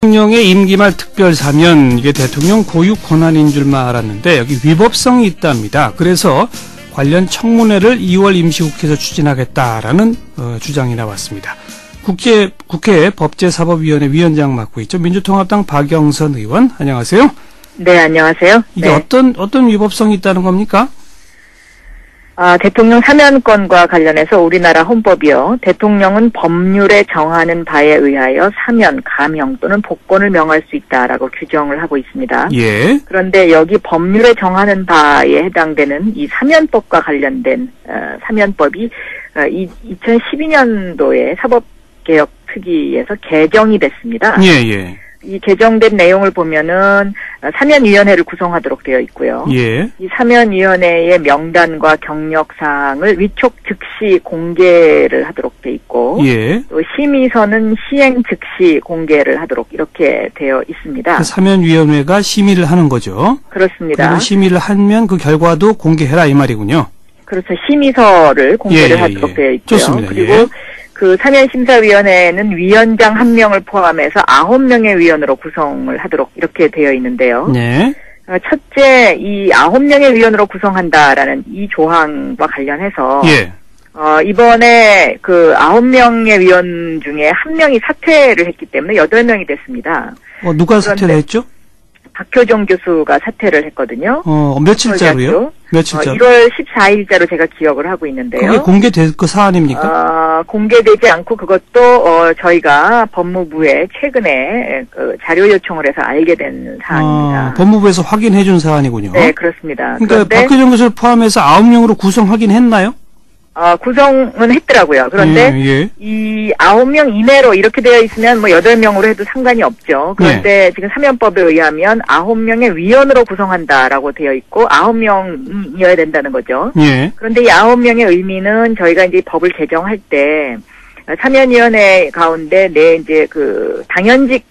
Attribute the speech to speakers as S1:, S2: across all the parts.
S1: 대통령의 임기말 특별사면, 이게 대통령 고유 권한인 줄만 알았는데 여기 위법성이 있답니다. 그래서 관련 청문회를 2월 임시국회에서 추진하겠다라는 주장이 나왔습니다. 국회 법제사법위원회 위원장 맡고 있죠. 민주통합당 박영선 의원, 안녕하세요.
S2: 네, 안녕하세요.
S1: 이게
S2: 네.
S1: 어떤 위법성이 있다는 겁니까?
S2: 대통령 사면권과 관련해서 우리나라 헌법이요. 대통령은 법률에 정하는 바에 의하여 사면, 감형 또는 복권을 명할 수 있다라고 규정을 하고 있습니다.
S1: 예.
S2: 그런데 여기 법률에 정하는 바에 해당되는 이 사면법과 관련된 사면법이 2012년도에 사법개혁특위에서 개정이 됐습니다.
S1: 예.
S2: 이 개정된 내용을 보면은 사면위원회를 구성하도록 되어 있고요.
S1: 예.
S2: 이 사면위원회의 명단과 경력사항을 위촉 즉시 공개를 하도록 되어 있고,
S1: 예.
S2: 또 심의서는 시행 즉시 공개를 하도록 이렇게 되어 있습니다.
S1: 그 사면위원회가 심의를 하는 거죠.
S2: 그렇습니다.
S1: 그리고 심의를 하면 그 결과도 공개해라 이 말이군요.
S2: 그렇죠. 심의서를 공개를 하도록 되어 있고요.
S1: 좋습니다.
S2: 그리고
S1: 예.
S2: 그 사면심사위원회는 위원장 1명을 포함해서 9명의 위원으로 구성을 하도록 이렇게 되어 있는데요.
S1: 네.
S2: 첫째, 이 9명의 위원으로 구성한다라는 이 조항과 관련해서
S1: 예.
S2: 이번에 그 9명의 위원 중에 1명이 사퇴를 했기 때문에 8명이 됐습니다.
S1: 누가 사퇴를 했죠?
S2: 박효정 교수가 사퇴를 했거든요.
S1: 며칠자로요? 며칠자로?
S2: 1월 14일자로 제가 기억을 하고 있는데요.
S1: 그게 공개될 그 사안입니까?
S2: 공개되지 않고 그것도 저희가 법무부에 최근에 자료 요청을 해서 알게 된 사안입니다.
S1: 법무부에서 확인해 준 사안이군요.
S2: 네, 그렇습니다.
S1: 그러니까 박효정 교수를 포함해서 9명으로 구성하긴 했나요?
S2: 구성은 했더라고요. 그런데
S1: 예.
S2: 이 9명 이내로 이렇게 되어 있으면 뭐 8명으로 해도 상관이 없죠. 그런데 지금 사면법에 의하면 9명의 위원으로 구성한다라고 되어 있고 9명이어야 된다는 거죠.
S1: 예.
S2: 그런데 이 9명의 의미는 저희가 이제 법을 개정할 때 사면위원회 가운데 이제 그 당연직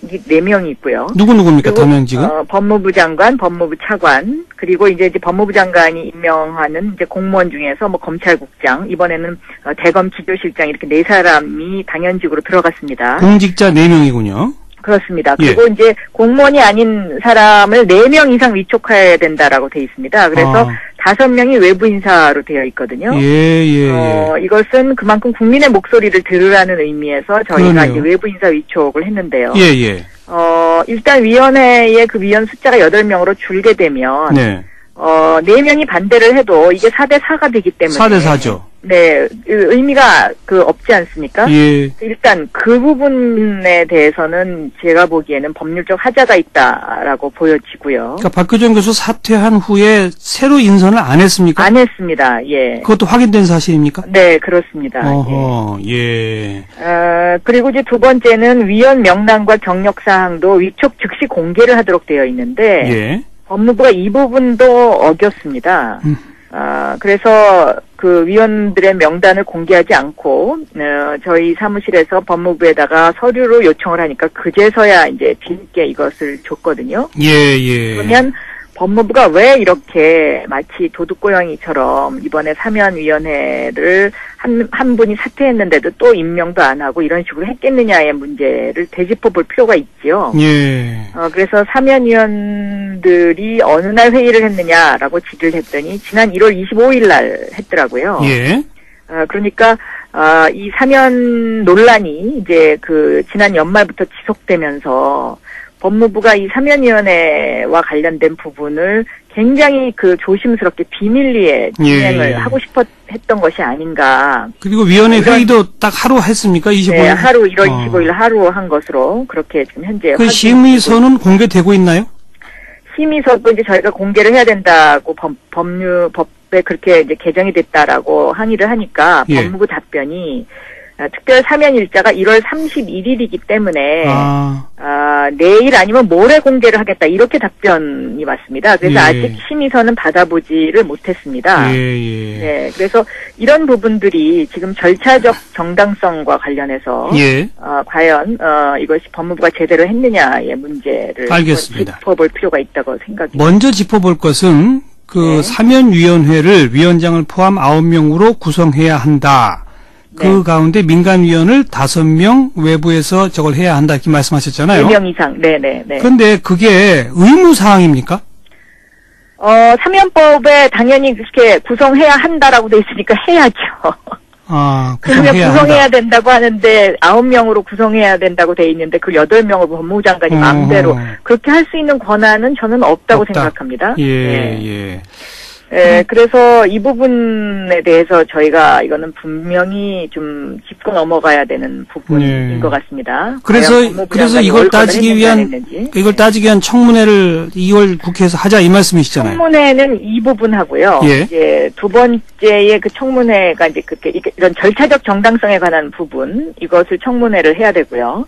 S2: 4명이 있고요.
S1: 누구입니까, 당연직은?
S2: 법무부 장관, 법무부 차관, 그리고 이제 법무부 장관이 임명하는 이제 공무원 중에서 뭐 검찰국장, 이번에는 대검 기조실장 이렇게 4사람이 당연직으로 들어갔습니다.
S1: 공직자 4명이군요.
S2: 그렇습니다. 그리고 이제 공무원이 아닌 사람을 4명 이상 위촉해야 된다라고 되어 있습니다. 그래서 5명이 외부 인사로 되어 있거든요.
S1: 예.
S2: 이것은 그만큼 국민의 목소리를 들으라는 의미에서 저희가 이제 외부 인사 위촉을 했는데요.
S1: 예.
S2: 일단 위원회의 그 위원 숫자가 8명으로 줄게 되면,
S1: 네.
S2: 4명이 반대를 해도 이게 4대4가 되기 때문에.
S1: 4대4죠.
S2: 네, 의미가 없지 않습니까?
S1: 예.
S2: 일단 그 부분에 대해서는 제가 보기에는 법률적 하자가 있다라고 보여지고요.
S1: 그러니까 박효정 교수 사퇴한 후에 새로 인선을 안 했습니까?
S2: 안 했습니다. 예.
S1: 그것도 확인된 사실입니까?
S2: 네, 그렇습니다.
S1: 예.
S2: 그리고 이제 두 번째는 위원 명단과 경력 사항도 위촉 즉시 공개를 하도록 되어 있는데
S1: 예.
S2: 법무부가 이 부분도 어겼습니다. 그래서 그 위원들의 명단을 공개하지 않고 저희 사무실에서 법무부에다가 서류로 요청을 하니까 그제서야 이제 뒤늦게 이것을 줬거든요.
S1: 예.
S2: 그러면 법무부가 왜 이렇게 마치 도둑고양이처럼 이번에 사면위원회를 한 분이 사퇴했는데도 또 임명도 안 하고 이런 식으로 했겠느냐의 문제를 되짚어 볼 필요가 있지요.
S1: 예.
S2: 그래서 사면위원들이 어느 날 회의를 했느냐라고 질의를 했더니 지난 1월 25일 날 했더라고요.
S1: 예.
S2: 그러니까 이 사면 논란이 이제 그 지난 연말부터 지속되면서 법무부가 이 사면위원회와 관련된 부분을 굉장히 그 조심스럽게 비밀리에 진행을 하고 했던 것이 아닌가.
S1: 그리고 위원회 회의도 딱 하루 했습니까? 25일?
S2: 네, 하루 1월 25일 하루 한 것으로 그렇게 지금 현재.
S1: 그 심의서는 공개되고 있나요? 심의서도
S2: 이제 저희가 공개를 해야 된다고 법에 그렇게 이제 개정이 됐다라고 항의를 하니까 법무부 답변이 특별 사면 일자가 1월 31일이기 때문에 내일 아니면 모레 공개를 하겠다 이렇게 답변이 왔습니다. 그래서 아직 심의서는 받아보지를 못했습니다. 네, 그래서 이런 부분들이 지금 절차적 정당성과 관련해서 과연 이것이 법무부가 제대로 했느냐의 문제를 짚어볼 필요가 있다고 생각합니다.
S1: 먼저 짚어볼 것은 사면위원회를 위원장을 포함 9명으로 구성해야 한다. 그 가운데 민간위원을 5명 외부에서 저걸 해야 한다 이렇게 말씀하셨잖아요.
S2: 4명 이상. 네네.
S1: 그런데 그게 의무사항입니까?
S2: 사면법에 당연히 그렇게 구성해야 한다라고 돼 있으니까 해야죠. 그러면 구성해야 된다고 하는데 9명으로 구성해야 된다고 돼 있는데 그 8명을 법무부 장관이 마음대로 그렇게 할 수 있는 권한은 저는 없다고 생각합니다.
S1: 예.
S2: 그래서 이 부분에 대해서 저희가 이거는 분명히 좀 짚고 넘어가야 되는 부분인 것 같습니다.
S1: 그래서 이걸 따지기 위한 청문회를 2월 국회에서 하자 이 말씀이시잖아요.
S2: 청문회는 이 부분 하고요. 이제 두 번째의 그 청문회가 이제 이런 절차적 정당성에 관한 부분 이것을 청문회를 해야 되고요.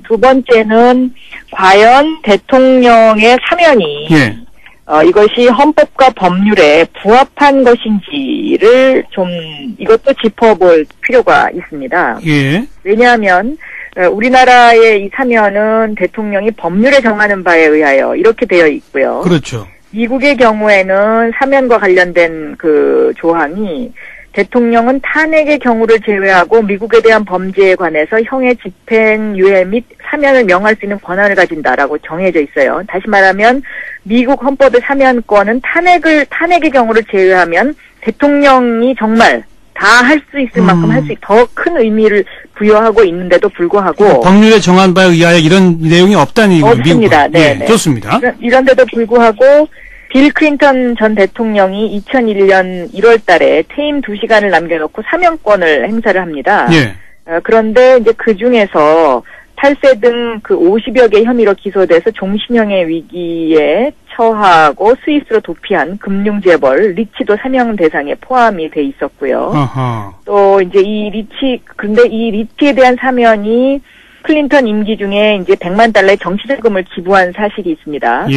S2: 두 번째는 과연 대통령의 사면이 이것이 헌법과 법률에 부합한 것인지를 좀 이것도 짚어볼 필요가 있습니다. 왜냐하면 우리나라의 이 사면은 대통령이 법률에 정하는 바에 의하여 이렇게 되어 있고요.
S1: 그렇죠.
S2: 미국의 경우에는 사면과 관련된 그 조항이 대통령은 탄핵의 경우를 제외하고 미국에 대한 범죄에 관해서 형의 집행, 유예 및 사면을 명할 수 있는 권한을 가진다라고 정해져 있어요. 다시 말하면 미국 헌법의 사면권은 탄핵의 경우를 제외하면 대통령이 정말 다 할 수 있을 만큼 할 수 더 큰 의미를 부여하고 있는데도 불구하고
S1: 법률에 정한 바에 의하여 이런 내용이 없다는 얘기죠.
S2: 없습니다. 네,
S1: 좋습니다.
S2: 이런데도 불구하고 빌 클린턴 전 대통령이 2001년 1월 달에 퇴임 2시간을 남겨놓고 사면권을 행사를 합니다. 그런데 이제 그 중에서 탈세 등 그 50여 개 혐의로 기소돼서 종신형의 위기에 처하고 스위스로 도피한 금융재벌 리치도 사면 대상에 포함이 돼 있었고요. 또 이제 근데 이 리치에 대한 사면이 클린턴 임기 중에 이제 100만 달러의 정치자금을 기부한 사실이 있습니다.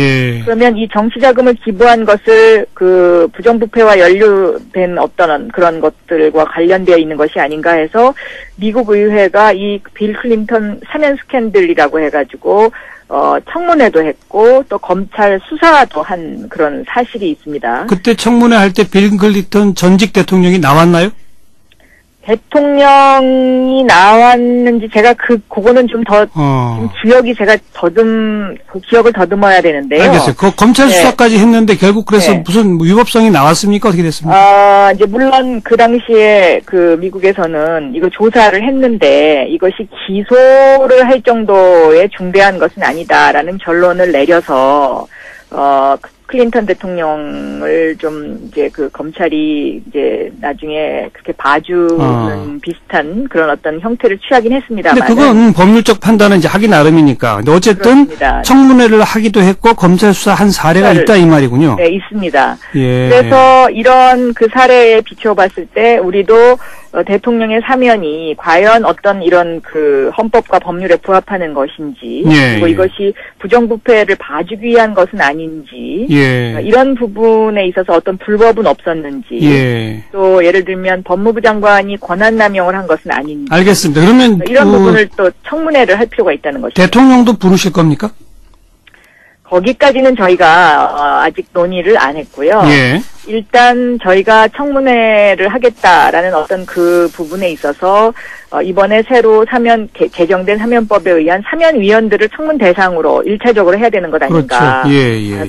S2: 그러면 이 정치자금을 기부한 것을 그 부정부패와 연루된 어떤 그런 것들과 관련되어 있는 것이 아닌가 해서 미국 의회가 이 빌 클린턴 사면 스캔들이라고 해가지고 청문회도 했고 또 검찰 수사도 한 그런 사실이 있습니다.
S1: 그때 청문회 할 때 빌 클린턴 전직 대통령이 나왔나요?
S2: 대통령이 나왔는지 제가 그거는 좀 기억이 제가 기억을 더듬어야 되는데요.
S1: 알겠어요. 그 검찰 수사까지 했는데 결국 그래서 무슨 위법성이 나왔습니까? 어떻게 됐습니까?
S2: 이제 물론 그 당시에 그 미국에서는 이거 조사를 했는데 이것이 기소를 할 정도의 중대한 것은 아니다라는 결론을 내려서 클린턴 대통령을 좀 이제 그 검찰이 이제 나중에 그렇게 봐주는 비슷한 그런 어떤 형태를 취하긴 했습니다만.
S1: 근데 그건 법률적 판단은 이제 하기 나름이니까. 근데 어쨌든
S2: 그렇습니다.
S1: 청문회를 하기도 했고 검찰 수사한 사례가 있다 이 말이군요.
S2: 네, 있습니다. 그래서 이런 그 사례에 비춰봤을 때 우리도 대통령의 사면이 과연 어떤 이런 그 헌법과 법률에 부합하는 것인지 그리고 이것이 부정부패를 봐주기 위한 것은 아닌지 이런 부분에 있어서 어떤 불법은 없었는지 또 예를 들면 법무부 장관이 권한남용을 한 것은 아닌지
S1: 알겠습니다. 그러면
S2: 이런 부분을 또 청문회를 할 필요가 있다는 것이죠.
S1: 대통령도 부르실 겁니까?
S2: 거기까지는 저희가 아직 논의를 안 했고요. 일단 저희가 청문회를 하겠다라는 어떤 그 부분에 있어서 이번에 새로 개정된 사면법에 의한 사면위원들을 청문 대상으로 1차적으로 해야 되는 것 아닌가.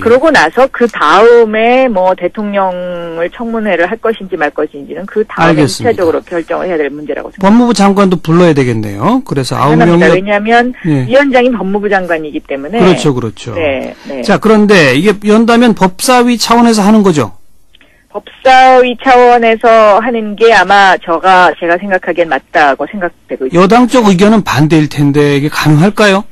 S2: 그러고 나서 그 다음에 뭐 대통령을 청문회를 할 것인지 말 것인지는 그 다음에 2차적으로 결정을 해야 될 문제라고 생각합니다.
S1: 법무부 장관도 불러야 되겠네요. 그래서 9명이
S2: 왜냐하면 위원장이 법무부 장관이기 때문에.
S1: 그렇죠. 자, 그런데 이게 연다면 법사위 차원에서 하는 거죠?
S2: 법사위 차원에서 하는 게 아마 제가 생각하기엔 맞다고 생각되고 있습니다.
S1: 여당 쪽 의견은 반대일 텐데 이게 가능할까요?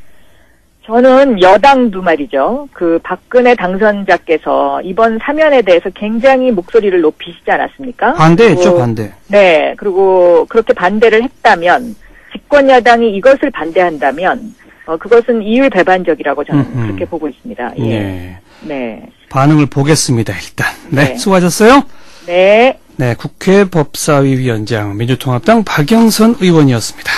S2: 저는 여당도 말이죠. 그 박근혜 당선자께서 이번 사면에 대해서 굉장히 목소리를 높이시지 않았습니까?
S1: 반대했죠, 반대.
S2: 네, 그리고 그렇게 반대를 했다면 집권 여당이 이것을 반대한다면 그것은 이율배반적이라고 저는 그렇게 보고 있습니다.
S1: 반응을 보겠습니다, 일단. 수고하셨어요.
S2: 네.
S1: 국회 법사위 위원장 민주통합당 박영선 의원이었습니다.